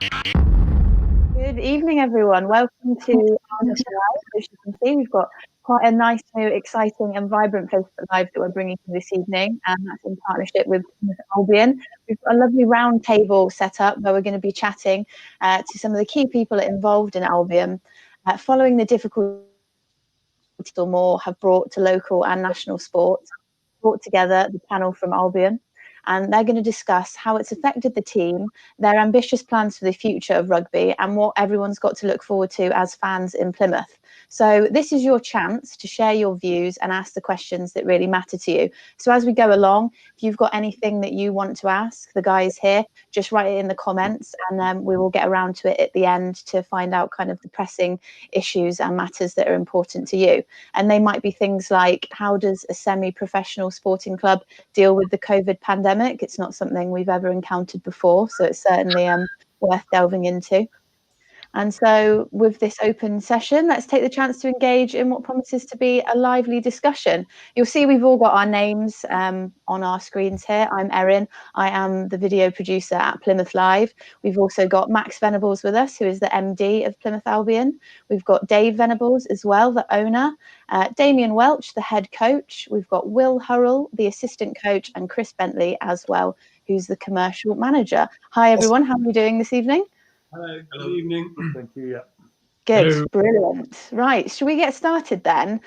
Good evening, everyone. Welcome to our Live. As you can see, we've got quite a nice, new, exciting and vibrant Facebook Live that we're bringing to this evening, and that's in partnership with Plymouth Albion. We've got a lovely round table set up where we're going to be chatting to some of the key people involved in Albion, following the difficulties more have brought to local and national sports, brought together the panel from Albion, and they're going to discuss how it's affected the team, their ambitious plans for the future of rugby, and what everyone's got to look forward to as fans in Plymouth. So this is your chance to share your views and ask the questions that really matter to you. So as we go along, if you've got anything that you want to ask the guys here, just write it in the comments, and then we will get around to it at the end to find out kind of the pressing issues and matters that are important to you. And they might be things like, how does a semi-professional sporting club deal with the COVID pandemic? It's not something we've ever encountered before, so it's certainly worth delving into. And so with this open session, let's take the chance to engage in what promises to be a lively discussion. You'll see we've all got our names on our screens here. I'm Erin. I am the video producer at Plymouth Live. We've also got Max Venables with us, who is the MD of Plymouth Albion. We've got Dave Venables as well, the owner. Damien Welch, the head coach. We've got Will Hurrell, the assistant coach, and Chris Bentley as well, who's the commercial manager. Hi, everyone. How are we doing this evening? Hello, good evening. Thank you. Yeah. Good, Hello. brilliant. Right, shall we get started then?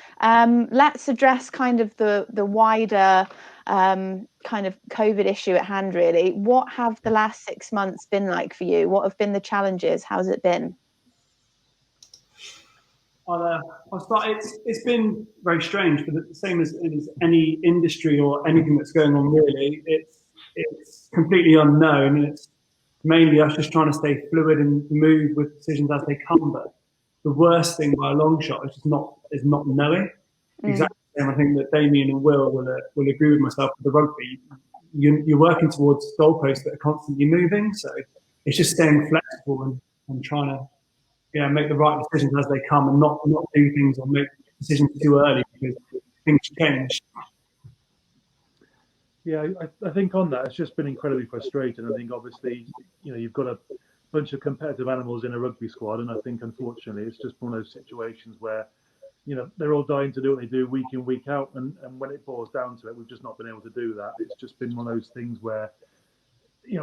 Let's address kind of the wider kind of COVID issue at hand, really. What have the last 6 months been like for you? What have been the challenges? How's it been? I'll start. It's been very strange, but the same as any industry or anything that's going on, really. It's completely unknown, and it's mainly us just trying to stay fluid and move with decisions as they come. But the worst thing by a long shot is not knowing. Exactly the same. I think that Damien and Will agree with myself with the rugby. You're working towards goalposts that are constantly moving, so it's just staying flexible and trying to make the right decisions as they come, and not do things or make decisions too early because things change. Yeah, I think on that, it's just been incredibly frustrating. I think obviously, you've got a bunch of competitive animals in a rugby squad, and I think unfortunately it's just one of those situations where, they're all dying to do what they do week in, week out, and when it boils down to it, we've just not been able to do that. It's just been one of those things where,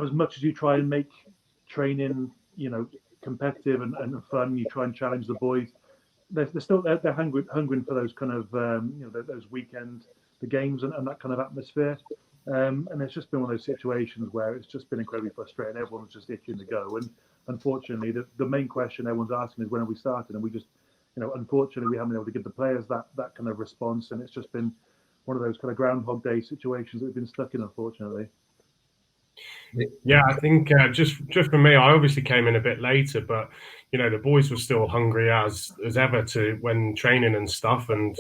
as much as you try and make training, competitive and fun, you try and challenge the boys, they're hungering for those kind of those weekend the games and that kind of atmosphere. And it's just been one of those situations where it's just been incredibly frustrating. Everyone's just itching to go. And unfortunately, the main question everyone's asking is, when are we starting? And we just, unfortunately, we haven't been able to give the players that kind of response. And it's just been one of those kind of Groundhog Day situations that we've been stuck in, unfortunately. Yeah, I think just for me, I obviously came in a bit later, but the boys were still hungry as ever to when training and stuff, and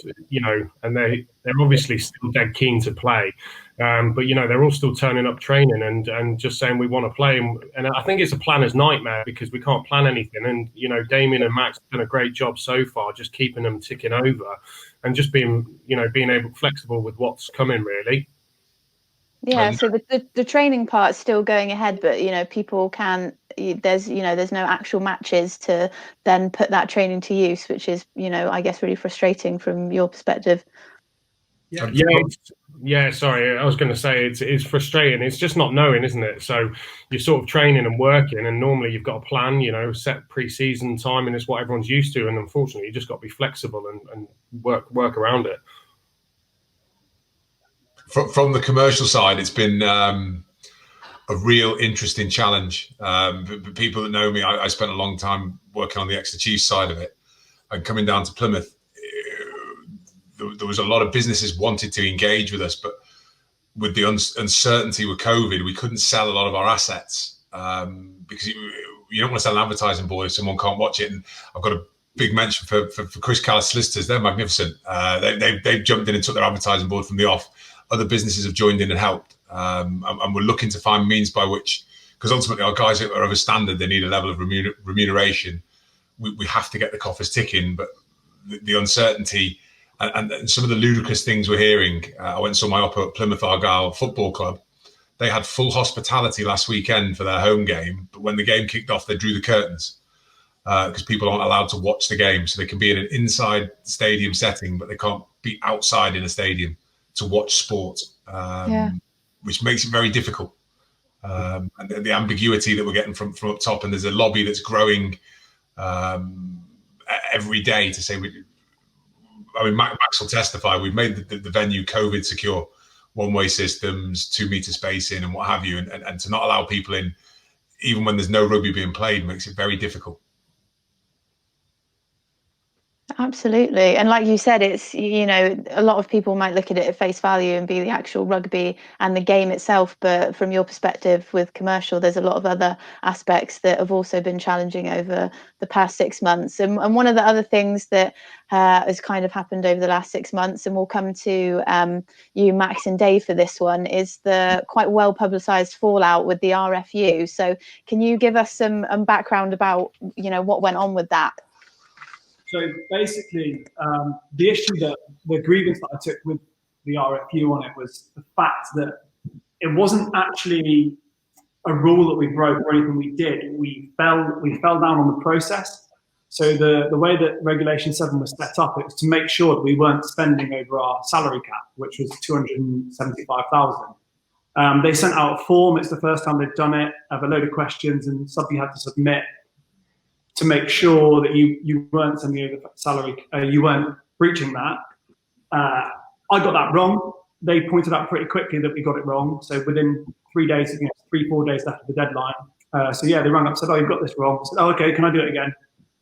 and they're obviously still dead keen to play, but they're all still turning up training and just saying we want to play, and I think it's a planner's nightmare because we can't plan anything, and Damien and Max have done a great job so far, just keeping them ticking over, and just being able flexible with what's coming really. Yeah, so the training part's still going ahead, but people can. There's no actual matches to then put that training to use, which is I guess really frustrating from your perspective. Yeah. Sorry, I was going to say it's frustrating. It's just not knowing, isn't it? So you're sort of training and working, and normally you've got a plan, set pre-season time, and it's what everyone's used to. And unfortunately, you just got to be flexible and work around it. From the commercial side, it's been a real interesting challenge. People that know me, I spent a long time working on the Exeter Chiefs side of it, and coming down to Plymouth, there was a lot of businesses wanted to engage with us, but with the uncertainty with COVID, we couldn't sell a lot of our assets because you don't want to sell an advertising board if someone can't watch it. And I've got a big mention for Chris Callis solicitors. They're magnificent. They've jumped in and took their advertising board from the off. Other businesses have joined in and helped, and we're looking to find means by which, because ultimately our guys are of a standard, they need a level of remuneration. We have to get the coffers ticking, but the uncertainty and some of the ludicrous things we're hearing. I went and saw my opera at Plymouth Argyle Football Club. they had full hospitality last weekend for their home game, but when the game kicked off, they drew the curtains because people aren't allowed to watch the game. So they can be in an inside stadium setting, but they can't be outside in a stadium to watch sport, which makes it very difficult. And the ambiguity that we're getting from up top, and there's a lobby that's growing every day to say, Max will testify, we've made the venue COVID secure, one-way systems, 2 meter spacing and what have you, and to not allow people in even when there's no rugby being played makes it very difficult. Absolutely. And like you said, it's, you know, a lot of people might look at it at face value and be the actual rugby and the game itself. But from your perspective with commercial, there's a lot of other aspects that have also been challenging over the past 6 months. And one of the other things that has kind of happened over the last 6 months, and we'll come to you, Max and Dave, for this one, is the quite well publicised fallout with the RFU. So can you give us some background about, you know, what went on with that? So basically, the issue that the grievance that I took with the RFU on it was the fact that it wasn't actually a rule that we broke or anything we did. We fell down on the process. So the way that Regulation 7 was set up, it was to make sure that we weren't spending over our salary cap, which was 275,000. They sent out a form. It's the first time they've done it. Have a load of questions and stuff you had to submit to make sure that you weren't sending over salary, you weren't breaching that. I got that wrong. They pointed out pretty quickly that we got it wrong. So within 3 days, 3-4 days after the deadline. So yeah, they rang up and said, "Oh, you've got this wrong." I said, "Oh, okay, can I do it again?"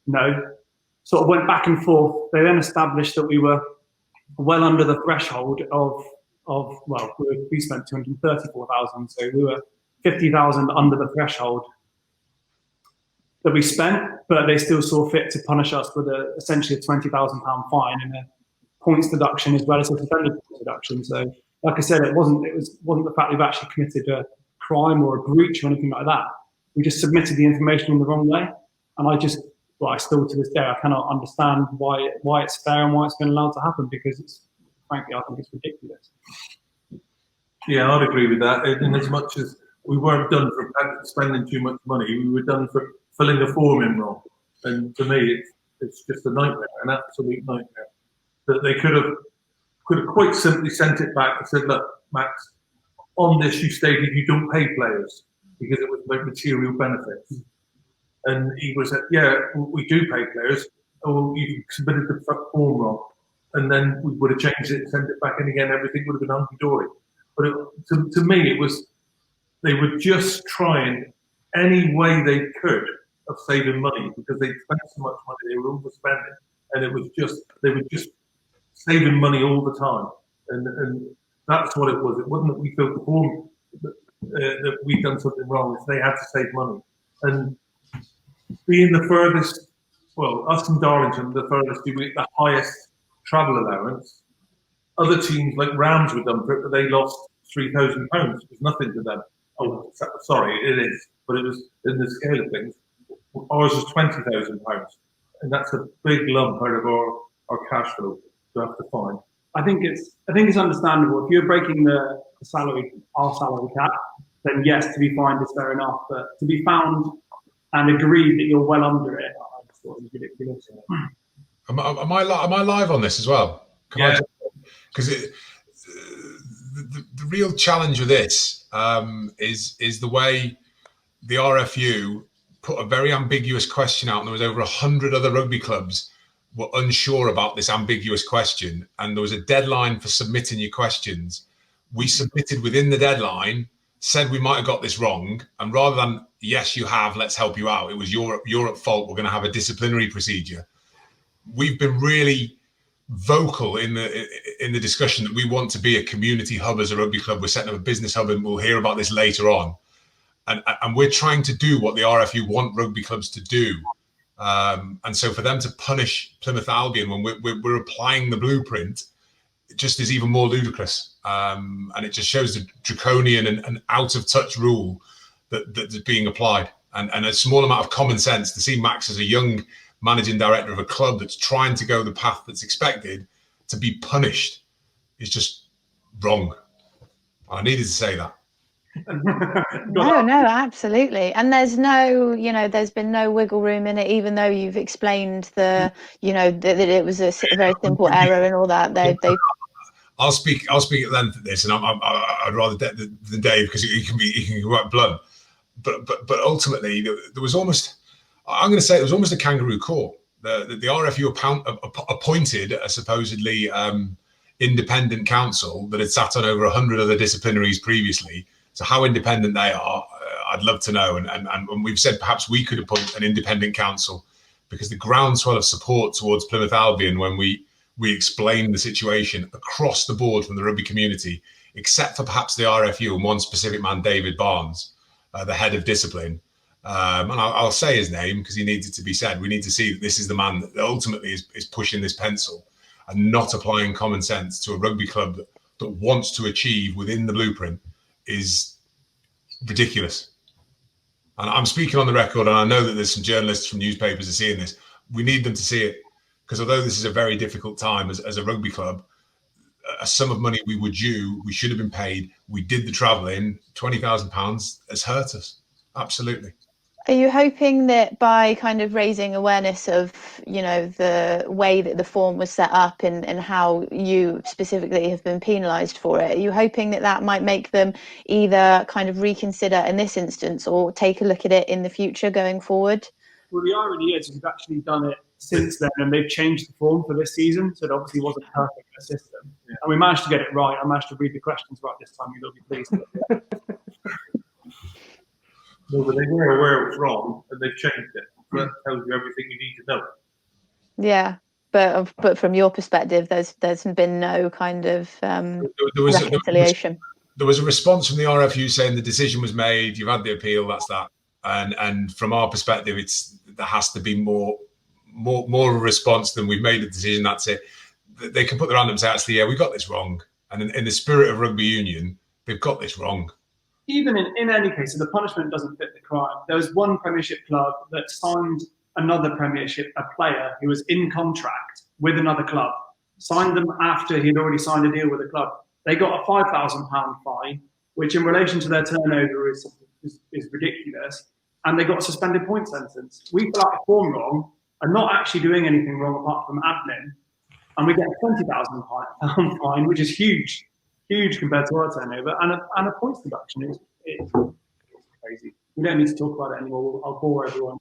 No. Sort of went back and forth. They then established that we were well under the threshold of well, we spent 234,000, so we were 50,000 under the threshold that we spent, but they still saw fit to punish us with essentially a £20,000 fine and a points deduction as well as a defender deduction. So, like I said, it wasn't the fact we've actually committed a crime or a breach or anything like that. We just submitted the information in the wrong way, and I still to this day I cannot understand why it's fair and why it's been allowed to happen, because frankly I think it's ridiculous. Yeah, I'd agree with that. In as much as we weren't done for spending too much money, we were done for filling the form in wrong. And to me, it's just a nightmare, an absolute nightmare. That they could have quite simply sent it back and said, "Look, Max, on this you stated you don't pay players because it was about material benefits." And he was like, "Yeah, we do pay players. Oh, you submitted the form wrong." And then we would have changed it and sent it back in again. Everything would have been hunky-dory. But to me, it was, they were just trying any way they could of saving money, because they spent so much money, they were overspending, and they were just saving money all the time, and that's what it was. It wasn't that we filled the form that we'd done something wrong; it's they had to save money. And being the furthest, well, us in Darlington, the furthest we get the highest travel allowance. Other teams like Rams were done for it, but they lost £3,000. It was nothing to them. Oh, sorry, it is, but it was in the scale of things. Ours was £20,000, and that's a big lump out of our cash flow to have to find. I think it's understandable. If you're breaking our salary cap, then yes, to be fined is fair enough. But to be found and agreed that you're well under it, I just thought it was ridiculous. Am I live on this as well? Yeah. Because the real challenge with this is the way the RFU put a very ambiguous question out, and there was over 100 other rugby clubs were unsure about this ambiguous question, and there was a deadline for submitting your questions. We submitted within the deadline, said we might have got this wrong, and rather than "yes, you have, let's help you out," it was you're at fault, we're going to have a disciplinary procedure. We've been really vocal in the discussion that we want to be a community hub as a rugby club. We're setting up a business hub, and we'll hear about this later on. And we're trying to do what the RFU want rugby clubs to do. And so for them to punish Plymouth Albion when we're applying the blueprint, it just is even more ludicrous. And it just shows the draconian and out of touch rule that's being applied. And a small amount of common sense to see Max as a young managing director of a club that's trying to go the path that's expected to be punished is just wrong. I needed to say that. No, absolutely. And there's no, there's been no wiggle room in it, even though you've explained that it was a very simple error and all that. They I'll speak at length at this, and I'd rather than Dave, because he can be quite blunt. But ultimately, there was almost, I'm going to say, it was almost a kangaroo court. The RFU appointed a supposedly independent council that had sat on over 100 other disciplinaries previously. So how independent they are, I'd love to know. And we've said perhaps we could appoint an independent council, because the groundswell of support towards Plymouth Albion when we explained the situation across the board from the rugby community, except for perhaps the RFU and one specific man, David Barnes, the head of discipline. And I'll say his name because he needs it to be said. We need to see that this is the man that ultimately is pushing this pencil and not applying common sense to a rugby club that wants to achieve within the blueprint is ridiculous. And I'm speaking on the record, and I know that there's some journalists from newspapers are seeing this. We need them to see it, because although this is a very difficult time as a rugby club, a sum of money we were due, we should have been paid. We did the travelling. £20,000 has hurt us. Absolutely. Are you hoping that by kind of raising awareness of, the way that the form was set up and how you specifically have been penalised for it, are you hoping that might make them either kind of reconsider in this instance or take a look at it in the future going forward? Well, the irony is we've actually done it since then, and they've changed the form for this season, so it obviously wasn't perfect a system. Yeah. And we managed to get it right. I managed to read the questions right this time. You'll be pleased. No, but they were aware it was wrong, and they've changed it. So that tells you everything you need to know. Yeah, but from your perspective, there's been no kind of reconciliation. There was a response from the RFU saying the decision was made. You've had the appeal. That's that. And from our perspective, there has to be more of a response than we've made the decision. That's it. They can put their hand up and say, actually, yeah, we got this wrong. And in the spirit of rugby union, they've got this wrong. Even in any case, so the punishment doesn't fit the crime. There was one Premiership club that signed another Premiership, a player who was in contract with another club, signed them after he'd already signed a deal with the club. They got a £5,000 fine, which in relation to their turnover is ridiculous, and they got a suspended point sentence. We fill out the form wrong and not actually doing anything wrong apart from admin, and we get a £20,000 fine, which is huge compared to our turnover, and a points deduction. It's crazy. We don't need to talk about it anymore. I'll bore everyone.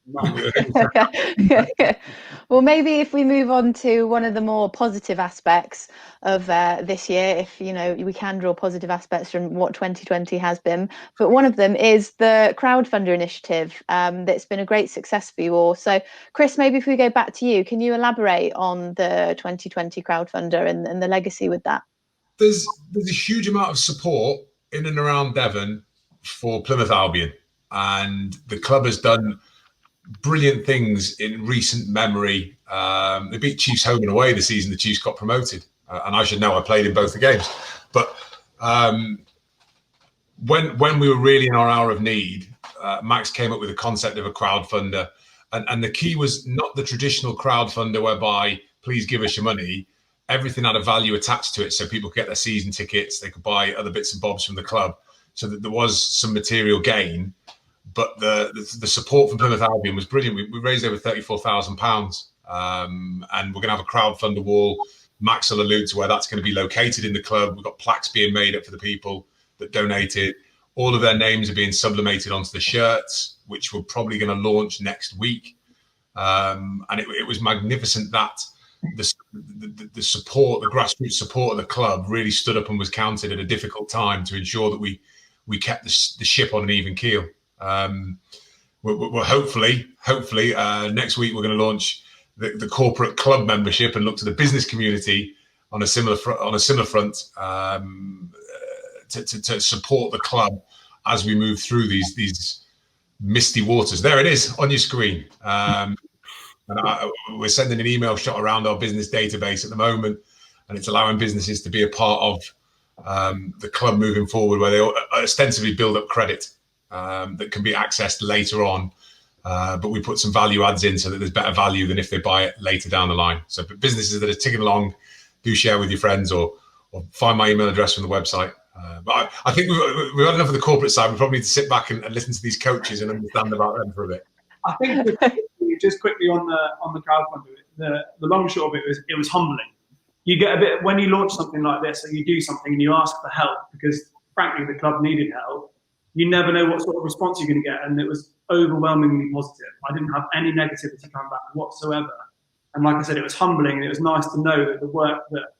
Well, maybe if we move on to one of the more positive aspects of this year, if we can draw positive aspects from what 2020 has been, but one of them is the crowdfunder initiative that's been a great success for you all. So Chris, maybe if we go back to you, can you elaborate on the 2020 crowdfunder and the legacy with that? There's a huge amount of support in and around Devon for Plymouth Albion, and the club has done brilliant things in recent memory. They beat Chiefs home and away the season the Chiefs got promoted, and I should know, I played in both the games. But when we were really in our hour of need, Max came up with the concept of a crowdfunder, and the key was not the traditional crowdfunder whereby please give us your money. Everything had a value attached to it, so people could get their season tickets, they could buy other bits and bobs from the club, so that there was some material gain. But the support from Plymouth Albion was brilliant. We raised over £34,000, and we're going to have a crowdfunder wall. Max will allude to where that's going to be located in the club. We've got plaques being made up for the people that donated. All of their names are being sublimated onto the shirts, which we're probably going to launch next week. And it was magnificent that the support, the grassroots support of the club really stood up and was counted at a difficult time to ensure that we kept the ship on an even keel. We're hopefully next week we're going to launch the corporate club membership and look to the business community on a similar front to support the club as we move through these misty waters. There it is on your screen. And we're sending an email shot around our business database at the moment, and it's allowing businesses to be a part of the club moving forward, where they ostensibly build up credit that can be accessed later on. But we put some value adds in so that there's better value than if they buy it later down the line. So businesses that are ticking along, do share with your friends or find my email address from the website. But I think we've had enough of the corporate side. We probably need to sit back and listen to these coaches and understand about them for a bit. I think just quickly on the crowdfunding, the long and short of it was humbling. You get a bit when you launch something like this, and you do something and you ask for help because frankly the club needed help. You never know what sort of response you're going to get, and it was overwhelmingly positive. I didn't have any negativity come back whatsoever. And like I said, it was humbling, and it was nice to know that the work that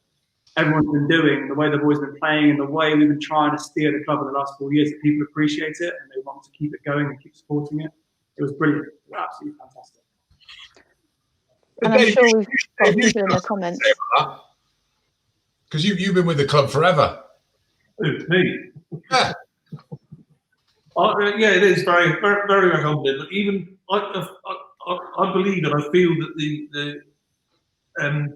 everyone's been doing, the way the boys have been playing, and the way we've been trying to steer the club in the last 4 years, that people appreciate it and they want to keep it going and keep supporting it. It was brilliant. It was absolutely fantastic. And I'm sure we've got people in the comments. Because you've been with the club forever. Me? Yeah. Yeah, it is very, very, very humbling. But even I believe and I feel that the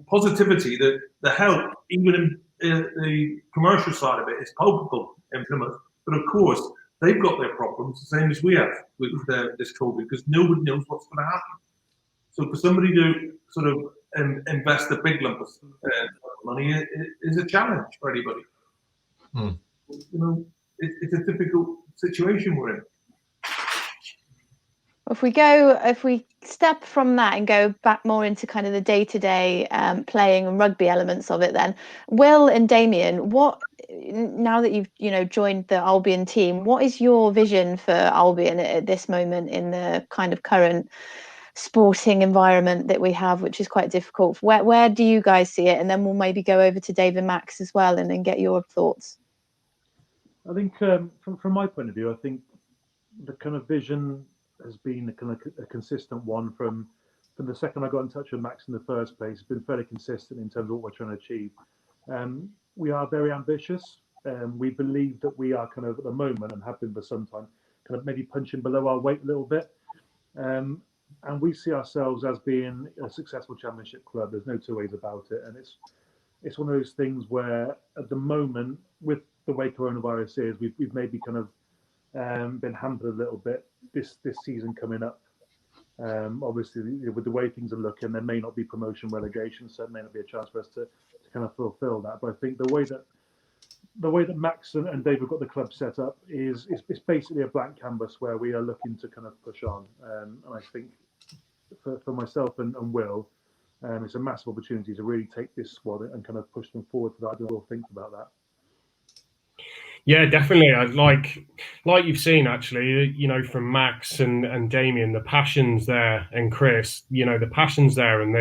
positivity, the help, even in the commercial side of it, is palpable in Plymouth. But of course, they've got their problems the same as we have with this COVID, because nobody knows what's going to happen. So for somebody to sort of invest a big lump of money is a challenge for anybody. You know, it's a difficult situation we're in. If we step from that and go back more into kind of the day-to-day playing and rugby elements of it, then Will and Damien, now that you've joined the Albion team, what is your vision for Albion at this moment in the kind of current sporting environment that we have, which is quite difficult? Where do you guys see it? And then we'll maybe go over to Dave and Max as well, and then get your thoughts. I think from my point of view, I think the kind of vision has been a consistent one from the second I got in touch with Max in the first place. It's been fairly consistent in terms of what we're trying to achieve. We are very ambitious. We believe that we are kind of at the moment, and have been for some time, kind of maybe punching below our weight a little bit. And we see ourselves as being a successful championship club. There's no two ways about it. And it's one of those things where at the moment, with the way coronavirus is, we've maybe kind of been hampered a little bit this season coming up. Obviously, with the way things are looking, there may not be promotion, relegation, so it may not be a chance for us to kind of fulfill that. But I think the way that Max and Dave have got the club set up is it's basically a blank canvas where we are looking to kind of push on. And I think for myself and Will, it's a massive opportunity to really take this squad and kind of push them forward. For that, I don't know, think about that. Yeah, definitely. Like you've seen, actually, from Max and Damien, the passion's there, and Chris, the passion's there, and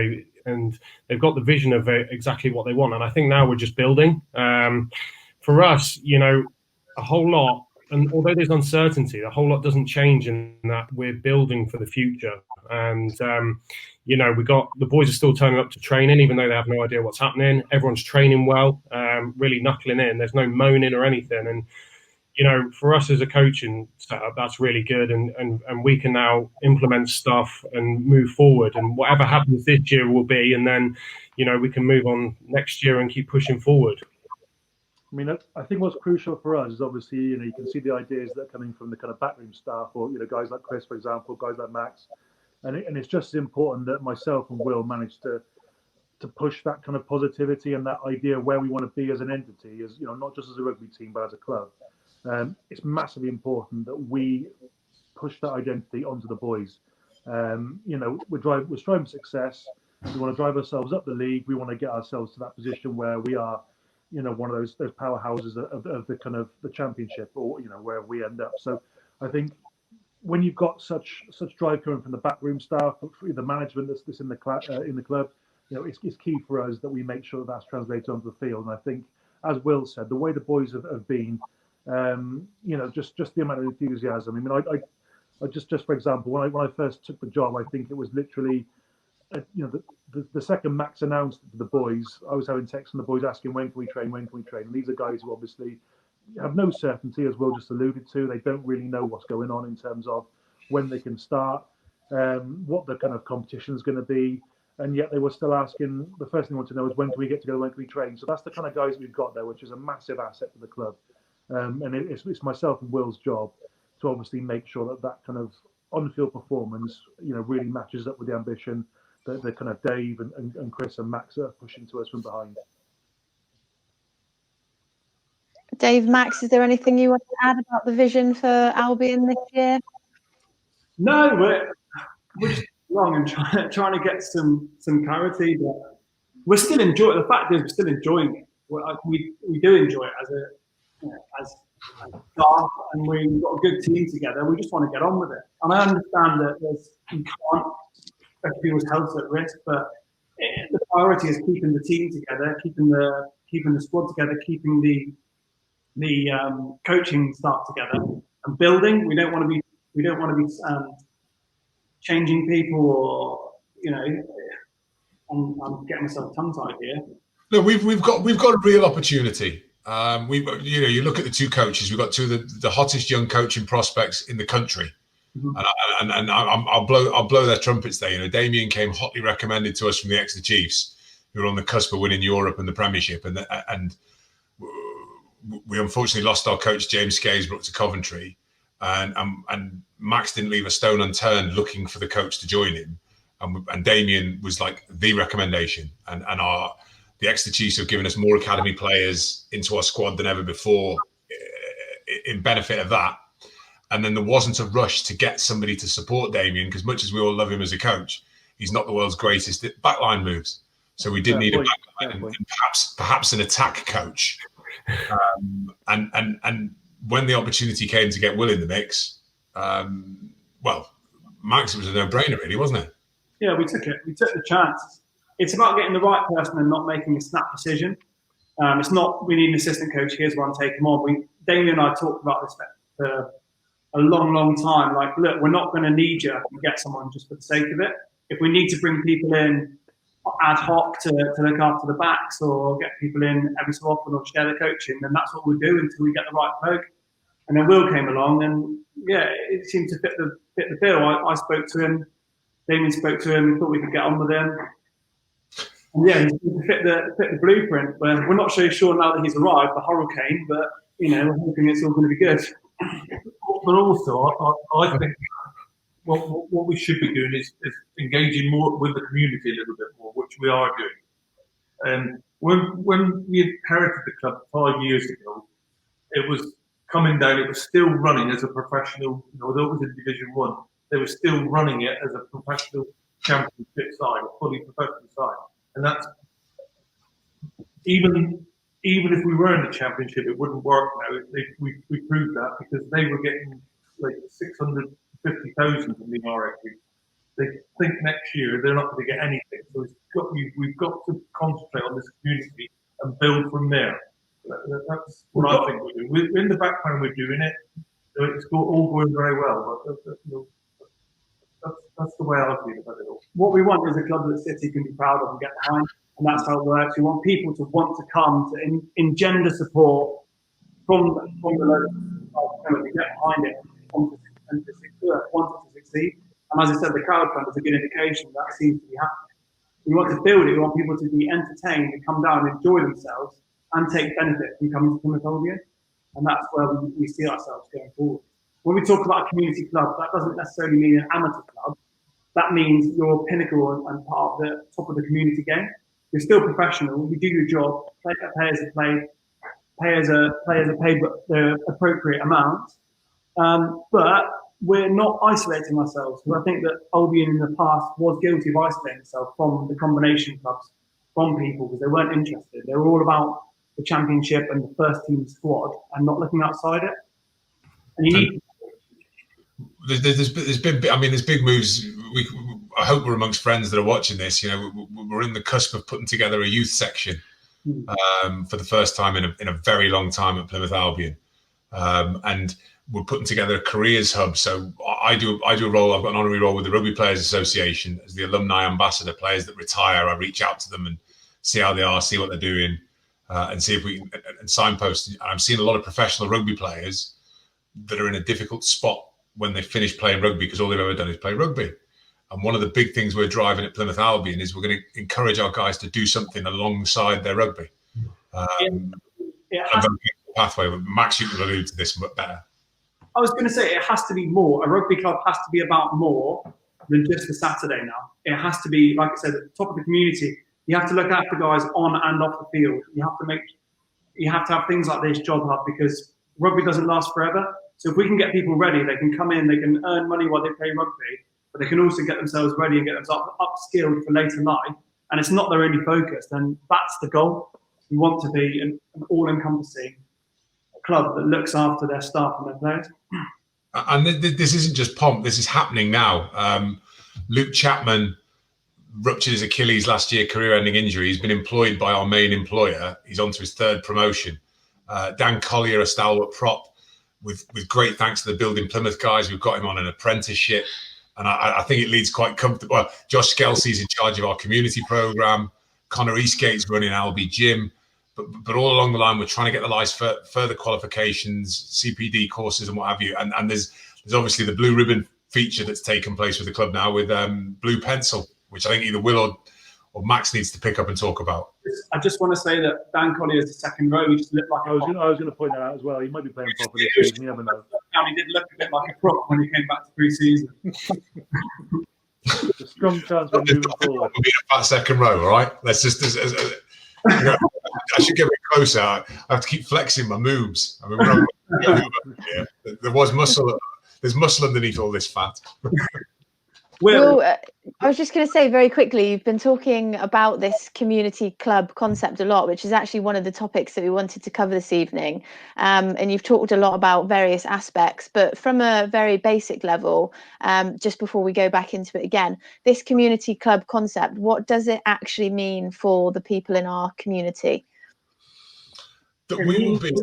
they've got the vision of exactly what they want. And I think now we're just building. For us, a whole lot, and although there's uncertainty, a whole lot doesn't change in that we're building for the future. And we got the boys are still turning up to training, even though they have no idea what's happening. Everyone's training well, really knuckling in. There's no moaning or anything. And for us as a coaching setup, that's really good. And we can now implement stuff and move forward. And whatever happens this year will be, and then we can move on next year and keep pushing forward. I mean, I think what's crucial for us is obviously, you can see the ideas that are coming from the kind of backroom staff, or guys like Chris, for example, guys like Max. And it's just as important that myself and Will manage to push that kind of positivity and that idea where we want to be as an entity, as not just as a rugby team, but as a club. It's massively important that we push that identity onto the boys. We're striving for success. We want to drive ourselves up the league. We want to get ourselves to that position where we are, one of those powerhouses of the kind of the championship, or where we end up. So I think when you've got such drive coming from the backroom staff, the management that's in the club, it's key for us that we make sure that's translated onto the field. And I think, as Will said, the way the boys have been, just the amount of enthusiasm. I mean, I just for example, when I first took the job, I think it was literally, the second Max announced it to the boys, I was having texts from the boys asking, when can we train? And these are guys who obviously have no certainty, as Will just alluded to. They don't really know what's going on in terms of when they can start, what the kind of competition is going to be, and yet they were still asking. The first thing they want to know is, when can we get together? When can we train? So that's the kind of guys we've got there, which is a massive asset for the club. And it's myself and Will's job to obviously make sure that kind of on-field performance, really matches up with the ambition that the kind of Dave and Chris and Max are pushing to us from behind. Dave, Max, is there anything you want to add about the vision for Albion this year? No, we're just long and trying to get some clarity, but we're still enjoying. The fact is, we're still enjoying it. We do enjoy it as staff, and we've got a good team together. We just want to get on with it. And I understand that you can't put people's health at risk, but the priority is keeping the team together, keeping the squad together, keeping the coaching staff together, and building. We don't want to be changing people, or I'm getting myself tongue-tied here. No, we've got a real opportunity. You look at the two coaches. We've got two of the hottest young coaching prospects in the country, and I'll blow their trumpets there. Damien came hotly recommended to us from the Exeter Chiefs, who were on the cusp of winning Europe and the Premiership, and we unfortunately lost our coach James Scaysbrook to Coventry, and Max didn't leave a stone unturned looking for the coach to join him, and Damien was like the recommendation, and the Exeter Chiefs have given us more academy players into our squad than ever before in benefit of that. And then there wasn't a rush to get somebody to support Damien, because much as we all love him as a coach, he's not the world's greatest at backline moves. So we did need a backline and perhaps an attack coach. And when the opportunity came to get Will in the mix, Max, it was a no-brainer, really, wasn't it? Yeah, we took it. We took the chance. It's about getting the right person and not making a snap decision. It's not, we need an assistant coach, here's one, take him on. Damien and I talked about this for a long, long time. Like, look, we're not going to need you and get someone just for the sake of it. If we need to bring people in ad hoc to look after the backs, or get people in every so often, or share the coaching, then that's what we'll do until we get the right bloke. And then Will came along, and yeah, it seemed to fit the bill. I spoke to him, Damien spoke to him, thought we could get on with him. And yeah, he seemed to fit the blueprint. But we're not so sure now that he's arrived, the hurricane, but we're hoping it's all going to be good. But also, I think what we should be doing is engaging more with the community a little bit more, which we are doing. And when we inherited the club 5 years ago, it was coming down. It was still running as a professional. Although it was in Division 1, they were still running it as a professional championship side, a fully professional side. And that's even if we were in the championship, it wouldn't work now. We proved that, because they were getting like 650,000 from the RFU. They think next year they're not going to get anything. So we've got to concentrate on this community and build from there. That's what I think we're doing. We're in the background, we're doing it. It's all going very well, but that's the way I feel about it all. What we want is a club that City can be proud of and get behind, and that's how it works. We want people to want to come to engender support from the local, to get behind it and to want it to succeed. And as I said, the crowdfunding is a good indication that seems to be happening. We want to build it. We want people to be entertained and come down and enjoy themselves and take benefit from coming to Plymouth Albion. And that's where we see ourselves going forward. When we talk about a community club, that doesn't necessarily mean an amateur club. That means you're pinnacle and part of the top of the community game. You're still professional. You do your job. Players are paid. Players are paid the appropriate amount. But we're not isolating ourselves. I think that Albion in the past was guilty of isolating itself from the combination clubs, from people, because they weren't interested. They were all about the championship and the first team squad and not looking outside it. And you need. There's big moves. I hope we're amongst friends that are watching this. We're in the cusp of putting together a youth section for the first time in a very long time at Plymouth Albion, and we're putting together a careers hub. So I do a role. I've got an honorary role with the Rugby Players Association as the alumni ambassador. Players that retire, I reach out to them and see how they are, see what they're doing, and see if we can and signpost. I'm seeing a lot of professional rugby players that are in a difficult spot when they finish playing rugby, because all they've ever done is play rugby. And one of the big things we're driving at Plymouth Albion is we're going to encourage our guys to do something alongside their rugby. Pathway. Max, you can allude to this better. I was going to say it has to be more. A rugby club has to be about more than just a Saturday now. It has to be, like I said, at the top of the community. You have to look after guys on and off the field. You you have to have things like this job hub, because rugby doesn't last forever. So if we can get people ready, they can come in, they can earn money while they play rugby, but they can also get themselves ready and get themselves upskilled for later life. And it's not their only focus. And that's the goal. We want to be an all-encompassing club that looks after their staff and their players. And this isn't just pomp. This is happening now. Luke Chapman ruptured his Achilles last year, career-ending injury. He's been employed by our main employer. He's on to his third promotion. Dan Collier, a stalwart prop, with great thanks to the Building Plymouth guys. We've got him on an apprenticeship. And I think it leads quite comfortable. Well, Josh Skelsey's in charge of our community programme. Connor Eastgate's running Albi Gym. But all along the line, we're trying to get the lights for further qualifications, CPD courses and what have you. And there's obviously the Blue Ribbon feature that's taken place with the club now with Blue Pencil, which I think either Will or Max needs to pick up and talk about. I just want to say that Dan Collier is the second row. He just looked like I was going to point that out as well. He might be playing properly. You never know. He did look a bit like a prop when he came back to pre-season. It's a strong chance we're moving forward. We'll be in that second row, all right? Let's just... you know, I should get a bit closer. I have to keep flexing my moves. I mean, there was muscle. There's muscle underneath all this fat. Well, I was just going to say very quickly, you've been talking about this community club concept a lot, which is actually one of the topics that we wanted to cover this evening. And you've talked a lot about various aspects, but from a very basic level, just before we go back into it again, this community club concept, what does it actually mean for the people in our community? That we will be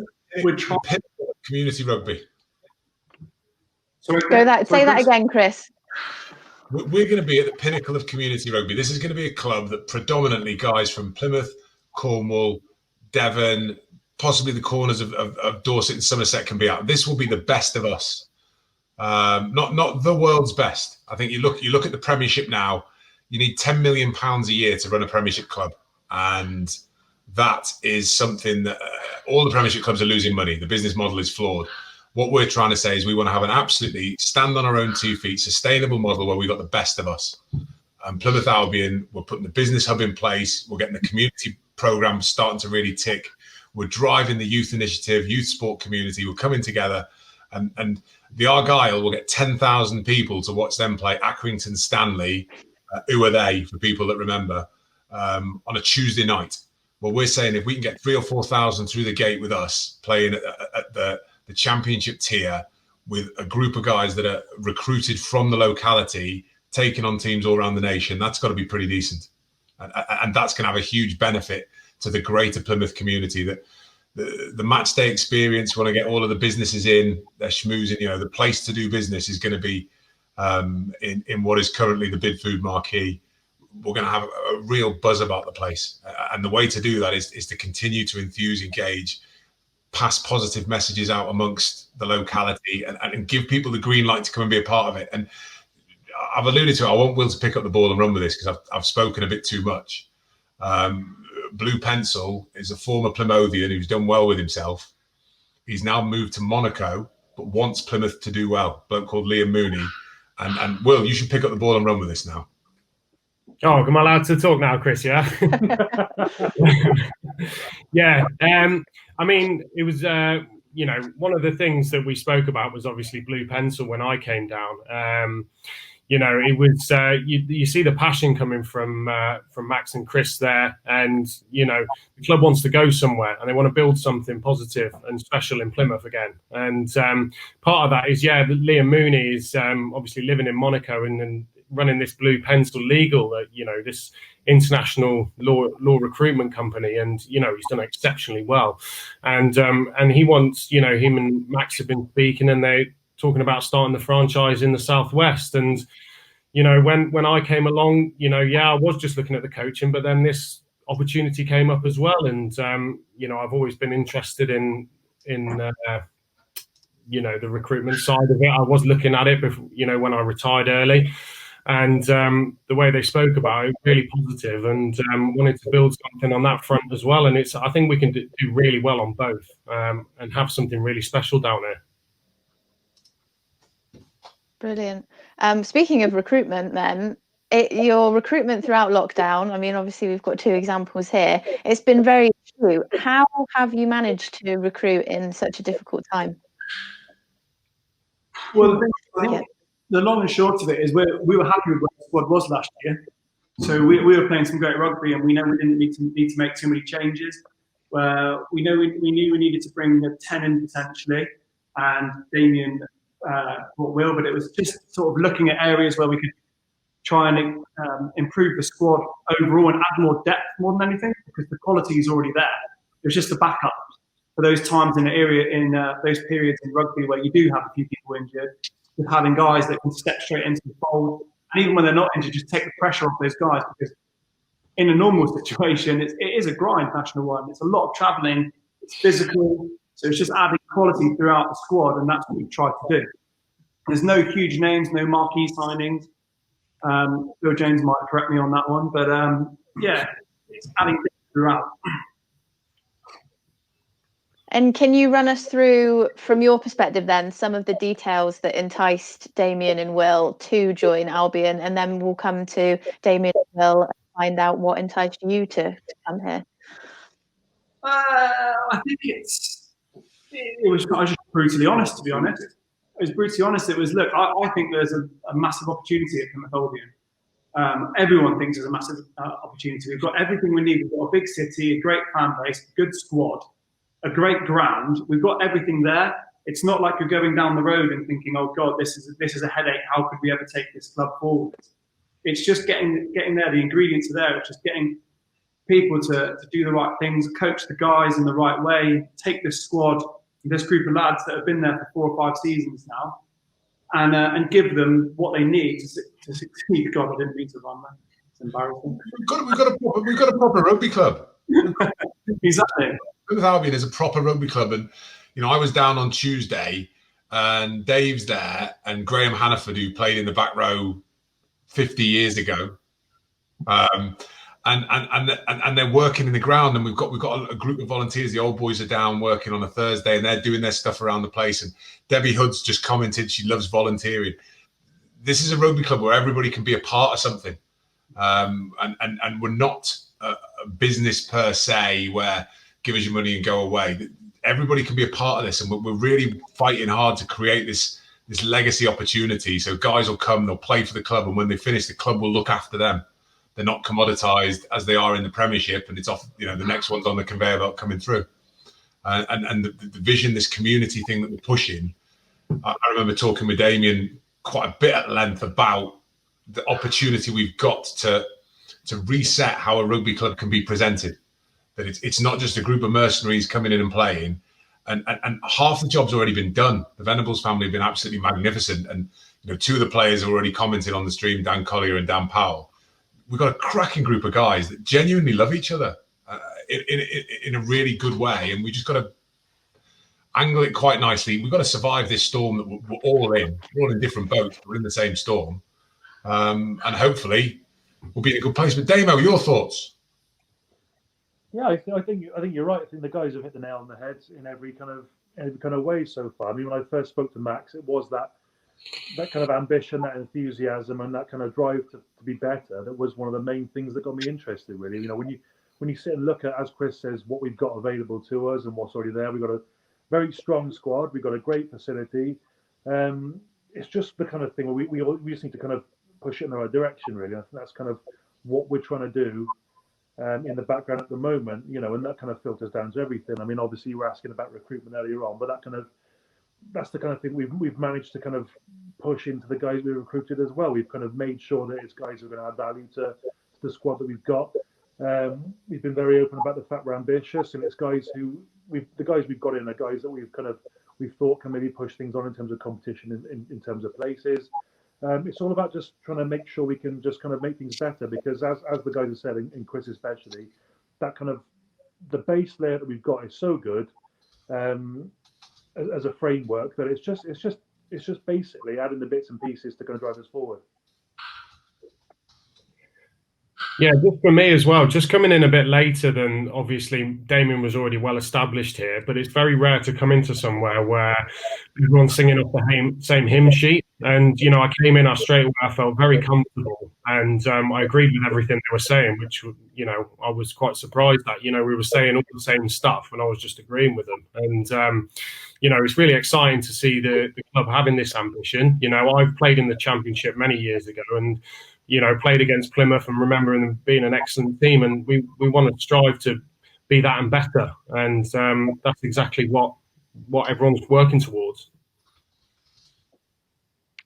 community rugby. Say that again, Chris. We're going to be at the pinnacle of community rugby. This is going to be a club that predominantly guys from Plymouth, Cornwall, Devon, possibly the corners of Dorset and Somerset can be at. This will be the best of us. Not the world's best. I think you look at the Premiership now, you need £10 million a year to run a Premiership club. And that is something that all the Premiership clubs are losing money. The business model is flawed. What we're trying to say is we want to have an absolutely stand on our own 2 feet, sustainable model where we've got the best of us. Plymouth Albion, we're putting the business hub in place. We're getting the community program starting to really tick. We're driving the youth initiative, youth sport community. We're coming together. And the Argyle will get 10,000 people to watch them play Accrington Stanley. Who are they, for people that remember, on a Tuesday night. Well, we're saying if we can get 3,000 or 4,000 through the gate with us playing at the championship tier with a group of guys that are recruited from the locality, taking on teams all around the nation, that's got to be pretty decent. And that's going to have a huge benefit to the greater Plymouth community. That the match day experience, want to get all of the businesses in, they're schmoozing, the place to do business is going to be in what is currently the Bid Food marquee. We're going to have a real buzz about the place. And the way to do that is to continue to enthuse, engage, pass positive messages out amongst the locality and give people the green light to come and be a part of it. And I've alluded to it. I want Will to pick up the ball and run with this because I've spoken a bit too much. Blue Pencil is a former Plymouthian who's done well with himself. He's now moved to Monaco, but wants Plymouth to do well. A bloke called Liam Mooney. And Will, you should pick up the ball and run with this now. Oh, am I allowed to talk now, Chris? Yeah. Yeah. I mean, it was, one of the things that we spoke about was obviously Blue Pencil when I came down. It was, you see the passion coming from Max and Chris there. And, the club wants to go somewhere and they want to build something positive and special in Plymouth again. And part of that is, Liam Mooney is obviously living in Monaco and running this Blue Pencil Legal, this international law recruitment company, and he's done exceptionally well. And he wants, him and Max have been speaking, and they're talking about starting the franchise in the southwest. And when I came along, I was just looking at the coaching, but then this opportunity came up as well. And I've always been interested in the recruitment side of it. I was looking at it before, when I retired early. And the way they spoke about it, really positive, and wanted to build something on that front as well. And I think we can do really well on both and have something really special down there. Brilliant. Speaking of recruitment then, your recruitment throughout lockdown, I mean, obviously we've got 2 examples here. It's been very you. How have you managed to recruit in such a difficult time? Well, I think the long and short of it is we were happy with what the squad was last year. So we were playing some great rugby, and we know we didn't need to make too many changes. We knew we needed to bring a 10 in potentially, and Damien brought Will, but it was just sort of looking at areas where we could try and improve the squad overall and add more depth more than anything, because the quality is already there. It was just the backup for those times in the area in those periods in rugby where you do have a few people injured, with having guys that can step straight into the fold, and even when they're not injured, just take the pressure off those guys, because in a normal situation, it is a grind, National One. It's a lot of travelling, it's physical, so it's just adding quality throughout the squad, and that's what we've tried to do. There's no huge names, no marquee signings. Bill James might correct me on that one, but yeah, it's adding things throughout. And can you run us through, from your perspective then, some of the details that enticed Damien and Will to join Albion, and then we'll come to Damien and Will and find out what enticed you to come here? I think I was just brutally honest, to be honest. I was brutally honest. It was, look, I think there's a massive opportunity at Plymouth Albion. Everyone thinks there's a massive opportunity. We've got everything we need. We've got a big city, a great fan base, a good squad, a great ground. We've got everything there. It's not like you're going down the road and thinking, oh God, this is a headache. How could we ever take this club forward? It's just getting there. The ingredients are there. It's just getting people to do the right things, coach the guys in the right way, take this squad, this group of lads that have been there for 4 or 5 seasons now, and give them what they need to succeed. God, I didn't mean to run that. It's embarrassing. We've got a proper rugby club. Exactly. Plymouth Albion is a proper rugby club, and I was down on Tuesday, and Dave's there, and Graham Hannaford, who played in the back row 50 years ago, and they're working in the ground, and we've got a group of volunteers. The old boys are down working on a Thursday, and they're doing their stuff around the place. And Debbie Hood's just commented she loves volunteering. This is a rugby club where everybody can be a part of something, and we're not a business per se where give us your money and go away. Everybody can be a part of this, and we're really fighting hard to create this legacy opportunity. So guys will come, they'll play for the club, and when they finish, the club will look after them. They're not commoditized as they are in the Premiership, and it's off. The next one's on the conveyor belt coming through. And the vision, this community thing that we're pushing. I remember talking with Damien quite a bit at length about the opportunity we've got to reset how a rugby club can be presented. That it's not just a group of mercenaries coming in and playing, and half the job's already been done. The Venables family have been absolutely magnificent, and 2 of the players have already commented on the stream, Dan Collier and Dan Powell. We've got a cracking group of guys that genuinely love each other in a really good way, and we just got to angle it quite nicely. We've got to survive this storm that we're all in. We're all in different boats, but we're in the same storm, and hopefully we'll be in a good place. But Damo, your thoughts? Yeah, I think you're right. I think the guys have hit the nail on the head in every kind of way so far. I mean, when I first spoke to Max, it was that kind of ambition, that enthusiasm, and that kind of drive to be better. That was one of the main things that got me interested, really. When you sit and look at, as Chris says, what we've got available to us and what's already there, we've got a very strong squad. We've got a great facility. It's just the kind of thing where we just need to kind of push it in the right direction, really. I think that's kind of what we're trying to do in the background at the moment, and that kind of filters down to everything. I mean, obviously, you were asking about recruitment earlier on, but that's the kind of thing we've managed to kind of push into the guys we recruited as well. We've kind of made sure that it's guys who are going to add value to the squad that we've got. We've been very open about the fact we're ambitious, and it's guys the guys we've got in are guys that we've thought can maybe push things on in terms of competition, in terms of places. It's all about just trying to make sure we can just kind of make things better, because as the guys have said, in Chris especially, that kind of the base layer that we've got is so good as a framework that it's just basically adding the bits and pieces to kind of drive us forward. Yeah, just for me as well, just coming in a bit later than obviously Damien was already well established here, but it's very rare to come into somewhere where everyone's singing off the same hymn sheet. And, you know, I came in, straight away, I felt very comfortable, and I agreed with everything they were saying, which, you know, I was quite surprised that, you know, we were saying all the same stuff and I was just agreeing with them. And, you know, it's really exciting to see the club having this ambition. You know, I've played in the Championship many years ago and, you know, played against Plymouth and remembering them being an excellent team, and we want to strive to be that and better. And that's exactly what everyone's working towards.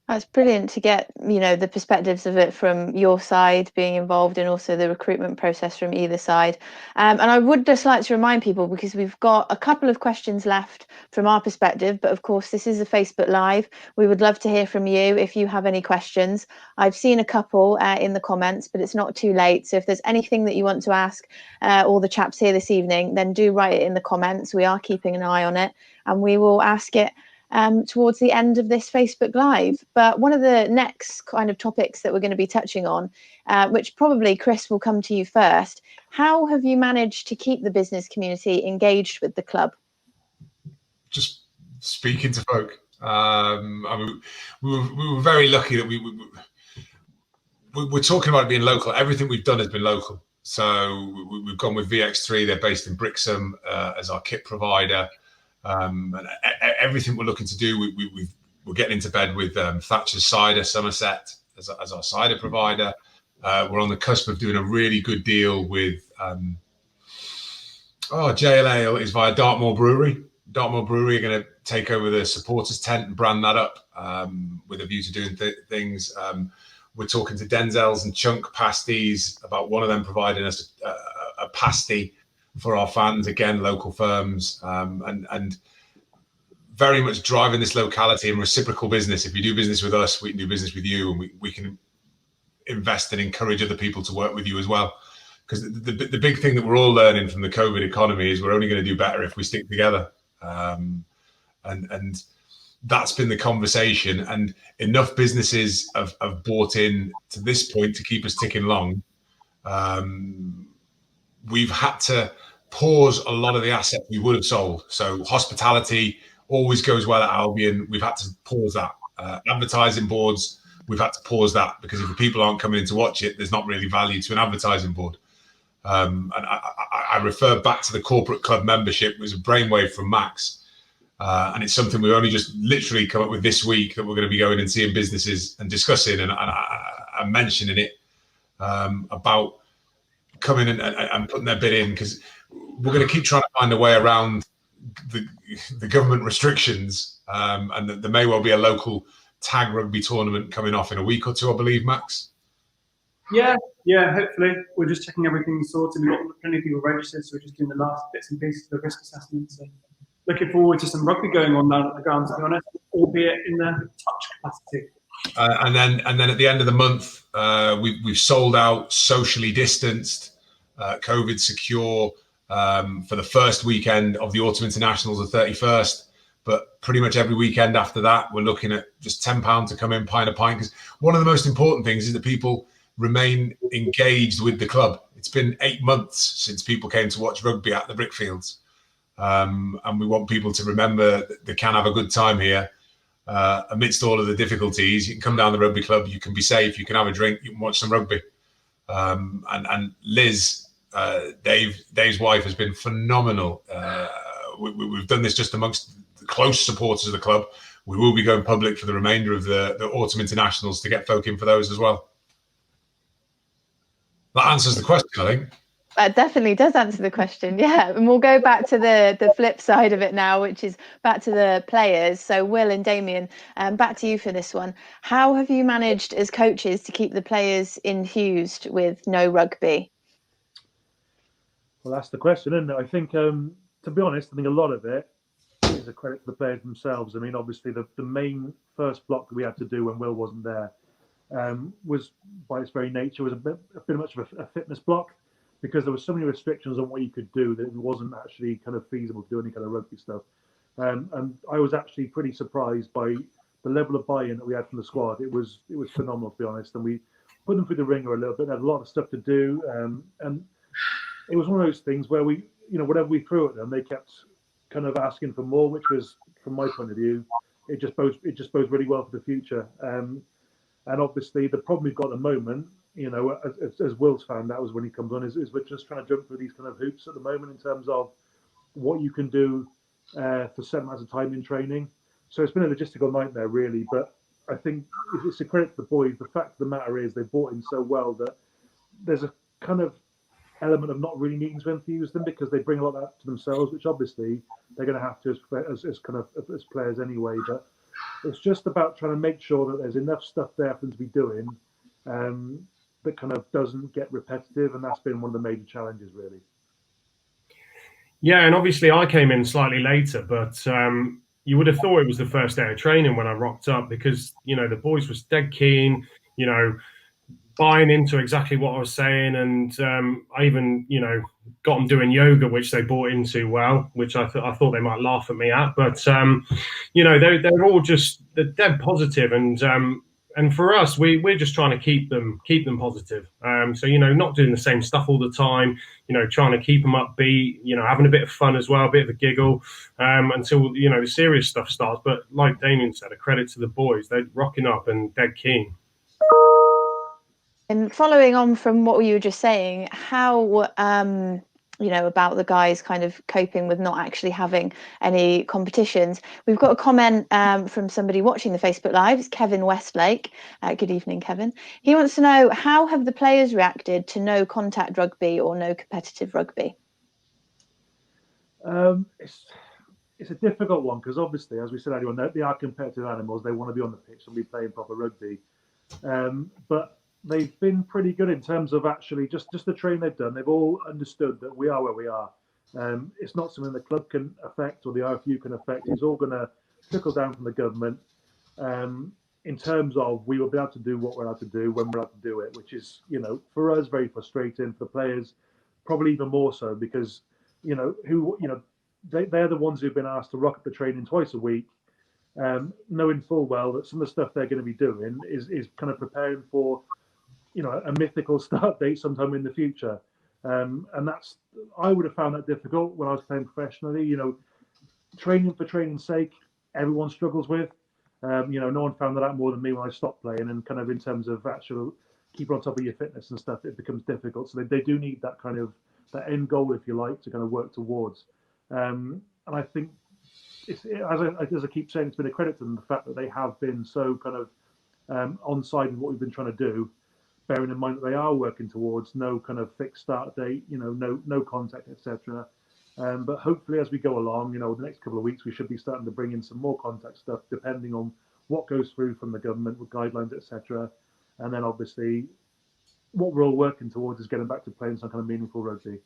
That's brilliant to get, you know, the perspectives of it from your side being involved, and also the recruitment process from either side. And I would just like to remind people, because we've got a couple of questions left from our perspective, but of course this is a Facebook Live. We would love to hear from you if you have any questions. I've seen a couple in the comments, but it's not too late. So if there's anything that you want to ask all the chaps here this evening, then do write it in the comments. We are keeping an eye on it, and we will ask it towards the end of this Facebook Live. But one of the next kind of topics that we're going to be touching on, which probably, Chris, will come to you first. How have you managed to keep the business community engaged with the club? Just speaking to folk. I mean, we were very lucky that we're talking about it being local. Everything we've done has been local. So we've gone with VX3. They're based in Brixham as our kit provider. And everything we're looking to do, we're getting into bed with Thatcher's Cider Somerset as our cider provider. We're on the cusp of doing a really good deal with JLA is via Dartmoor Brewery. Dartmoor Brewery are going to take over the supporters tent and brand that up with a view to doing things. We're talking to Denzel's and Chunk Pasties about one of them providing us a pasty for our fans, again, local firms, and very much driving this locality and reciprocal business. If you do business with us, we can do business with you, and we can invest and encourage other people to work with you as well. Because the big thing that we're all learning from the COVID economy is we're only going to do better if we stick together. And that's been the conversation, and enough businesses have bought in to this point to keep us ticking along. We've had to pause a lot of the assets we would have sold. So hospitality always goes well at Albion. We've had to pause that. Advertising boards, we've had to pause that, because if the people aren't coming in to watch it, there's not really value to an advertising board. And I refer back to the corporate club membership. It was a brainwave from Max. And it's something we've only just literally come up with this week, that we're going to be going and seeing businesses and discussing and mentioning it about coming and putting their bid in, because we're going to keep trying to find a way around the government restrictions, and there may well be a local tag rugby tournament coming off in a week or two, I believe, Max. Yeah, hopefully. We're just checking everything sorted. We've got plenty of people registered, so we're just doing the last bits and pieces of the risk assessments. So looking forward to some rugby going on down at the ground, to be honest, albeit in the touch capacity. And then at the end of the month, we've sold out, socially distanced, COVID secure, for the first weekend of the Autumn Internationals, the 31st. But pretty much every weekend after that, we're looking at just £10 to come in, pint a pint. Because one of the most important things is that people remain engaged with the club. It's been 8 months since people came to watch rugby at the Brickfields. And we want people to remember that they can have a good time here. Amidst all of the difficulties, you can come down the rugby club, you can be safe, you can have a drink, you can watch some rugby. And Liz, Dave's wife, has been phenomenal. We've done this just amongst the close supporters of the club. We will be going public for the remainder of the Autumn Internationals to get folk in for those as well. That answers the question, I think. That definitely does answer the question, yeah. And we'll go back to the flip side of it now, which is back to the players. So Will and Damien, back to you for this one. How have you managed as coaches to keep the players infused with no rugby? Well, that's the question, isn't it? I think, to be honest, I think a lot of it is a credit to the players themselves. I mean, obviously, the main first block that we had to do when Will wasn't there was, by its very nature, was a bit much of a fitness block, because there were so many restrictions on what you could do that it wasn't actually kind of feasible to do any kind of rugby stuff. And I was actually pretty surprised by the level of buy-in that we had from the squad. It was phenomenal, to be honest. And we put them through the ringer a little bit. They had a lot of stuff to do, and it was one of those things where whatever we threw at them, they kept kind of asking for more, which was, from my point of view, it just bodes really well for the future. And obviously, the problem we've got at the moment, you know, as Will's found out, was when he comes on, is we're just trying to jump through these kind of hoops at the moment in terms of what you can do for certain amounts of time in training. So it's been a logistical nightmare, really. But I think it's a credit to the boys. The fact of the matter is they bought in so well that there's a kind of element of not really needing to infuse them, because they bring a lot of that to themselves, which obviously they're going to have to as players anyway. But it's just about trying to make sure that there's enough stuff there for them to be doing that kind of doesn't get repetitive, and that's been one of the major challenges, really. Yeah, and obviously I came in slightly later, but you would have thought it was the first day of training when I rocked up, because, you know, the boys was dead keen, you know, buying into exactly what I was saying. And I even, you know, got them doing yoga, which they bought into well, which I thought they might laugh at me at. But, you know, they're all just, they're dead positive. And for us, we're just trying to keep them positive. So, you know, not doing the same stuff all the time, you know, trying to keep them upbeat, you know, having a bit of fun as well, a bit of a giggle until, you know, the serious stuff starts. But like Damien said, a credit to the boys. They're rocking up and dead keen. And following on from what you were just saying, how you know, about the guys kind of coping with not actually having any competitions. We've got a comment from somebody watching the Facebook Live. It's Kevin Westlake. Good evening, Kevin. He wants to know, how have the players reacted to no contact rugby or no competitive rugby? It's a difficult one, because obviously, as we said earlier on, they are competitive animals. They want to be on the pitch and be playing proper rugby. But they've been pretty good in terms of actually just the training they've done. They've all understood that we are where we are. It's not something the club can affect or the RFU can affect. It's all going to trickle down from the government in terms of we will be able to do what we're allowed to do when we're allowed to do it, which is, you know, for us very frustrating. For the players, probably even more so, because, you know, they're the ones who've been asked to rock up the training twice a week, knowing full well that some of the stuff they're going to be doing is kind of preparing for, you know, a mythical start date sometime in the future. And that's, I would have found that difficult when I was playing professionally. You know, training for training's sake, everyone struggles with. You know, no one found that out more than me when I stopped playing, and kind of in terms of actual keeping on top of your fitness and stuff, it becomes difficult. So they do need that kind of, that end goal, if you like, to kind of work towards. And I think, as I keep saying, it's been a credit to them, the fact that they have been so kind of on side with what we've been trying to do, bearing in mind that they are working towards no kind of fixed start date, you know, no contact, etc. But hopefully, as we go along, you know, the next couple of weeks, we should be starting to bring in some more contact stuff, depending on what goes through from the government with guidelines, etc. And then obviously, what we're all working towards is getting back to playing some kind of meaningful rugby.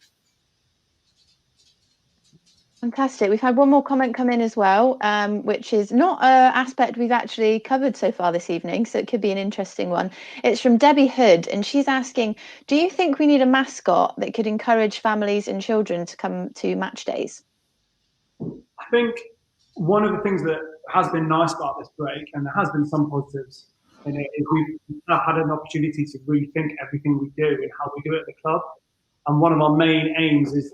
Fantastic. We've had one more comment come in as well, which is not an aspect we've actually covered so far this evening, so it could be an interesting one. It's from Debbie Hood, and she's asking, do you think we need a mascot that could encourage families and children to come to match days? I think one of the things that has been nice about this break, and there has been some positives in it, is we've had an opportunity to rethink everything we do and how we do it at the club. And one of our main aims is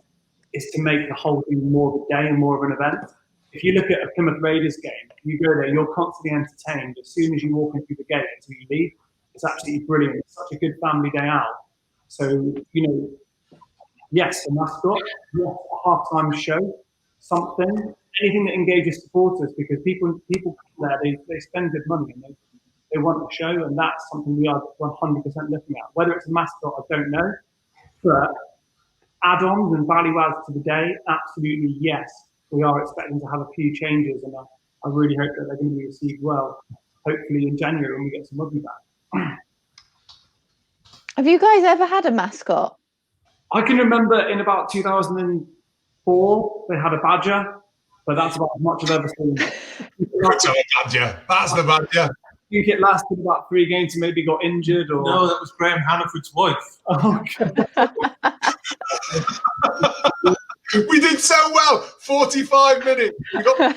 to make the whole thing more of a day and more of an event. If you look at a Plymouth Raiders game, you go there, you're constantly entertained as soon as you walk into the gate until you leave. It's absolutely brilliant. It's such a good family day out. So, you know, yes, a mascot, yes, a halftime show, something, anything that engages supporters, because people there, they spend good money and they want a show, and that's something we are 100% looking at. Whether it's a mascot, I don't know, but add-ons and value adds to the day, absolutely yes. We are expecting to have a few changes, and I really hope that they're going to be received well, hopefully in January when we get some rugby back. Have you guys ever had a mascot? I can remember in about 2004, they had a badger, but that's about as much as I've ever seen. Badger. That's the badger. I think it lasted about 3 games and maybe got injured. Or No, that was Graham Hannaford's wife. Oh, okay. We did so well. 45 minutes. We got...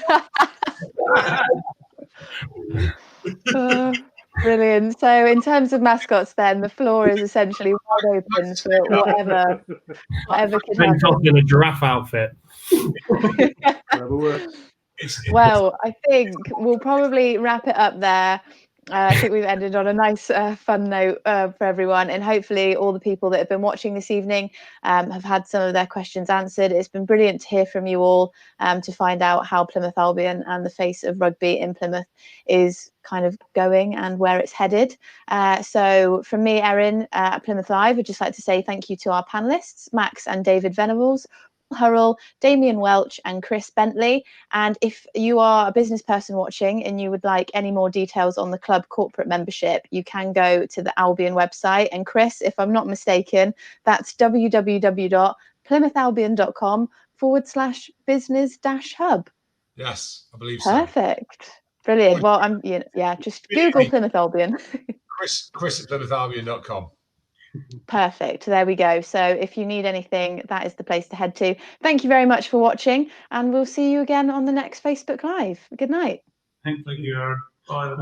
Brilliant. So in terms of mascots, then the floor is essentially wide open for whatever could happen. In a giraffe outfit. Whatever works. Well, I think we'll probably wrap it up there. I think we've ended on a nice, fun note for everyone, and hopefully all the people that have been watching this evening have had some of their questions answered. It's been brilliant to hear from you all, to find out how Plymouth Albion and the face of rugby in Plymouth is kind of going and where it's headed. So from me, Erin, at Plymouth Live, I'd just like to say thank you to our panellists, Max and David Venables, Hurrell, Damien Welch and Chris Bentley. And if you are a business person watching and you would like any more details on the club corporate membership, you can go to the Albion website. And Chris, if I'm not mistaken, that's www.plymouthαλbion.com/business-hub. Yes, I believe Perfect. Brilliant. Well, just Google Plymouth Albion. Chris at PlymouthAlbion.com. Perfect. There we go. So if you need anything, that is the place to head to. Thank you very much for watching, and we'll see you again on the next Facebook Live. Good night. Thank you, Erin. Bye.